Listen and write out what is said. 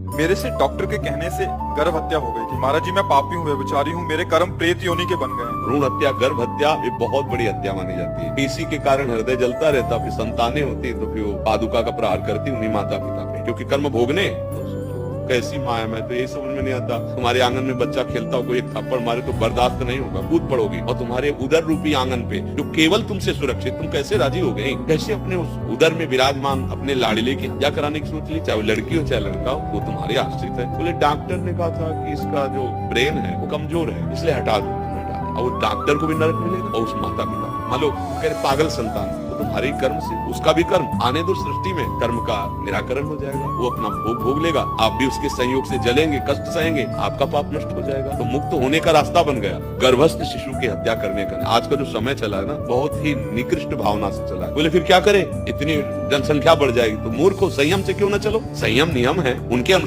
मेरे से डॉक्टर के कहने से गर्भ हत्या हो गई थी। महाराज जी, मैं पापी हूँ, व्यभिचारी हूँ, मेरे कर्म प्रेत योनि के बन गए। भ्रूण हत्या, गर्भ हत्या ये बहुत बड़ी हत्या मानी जाती है। इसी के कारण हृदय जलता रहता, फिर संतानें होती तो फिर वो पादुका का प्रहार करती उन्हीं माता पिता पे, क्योंकि कर्म भोगने। कैसी माँ है, मैं तो यही समझ में नहीं आता। तुम्हारे आंगन में बच्चा खेलता हो, कोई एक थप्पड़ मारे तो बर्दाश्त नहीं होगा, कूद पड़ोगी। और तुम्हारे उदर रूपी आंगन पे जो केवल तुमसे सुरक्षित, तुम कैसे राजी हो गई? कैसे अपने उस उदर में विराजमान अपने लाडले की हत्या कराने की सोच ली? चाहे वो लड़की हो चाहे लड़का हो, वो तुम्हारे आश्रित है। बोले डॉक्टर ने कहा था कि इसका जो ब्रेन है वो कमजोर है, इसलिए हटा दो। और वो डॉक्टर को भी नरक मिलेगा और उस माता पिता को। मान लो कह रहे पागल संतान, तो तुम्हारे कर्म से उसका भी कर्म आने दो, सृष्टि में कर्म का निराकरण हो जाएगा, वो अपना भोग भोग लेगा, आप भी उसके संयोग से जलेंगे, कष्ट सहेंगे, आपका पाप नष्ट हो जाएगा। तो मुक्त होने का रास्ता बन गया गर्भस्थ शिशु की हत्या करने का। आज का जो समय चला है ना, बहुत ही निकृष्ट भावना से चला है। बोले फिर क्या करे, इतनी जनसंख्या बढ़ जाएगी तो मूर्ख हो, संयम से क्यों न चलो। संयम नियम है, उनके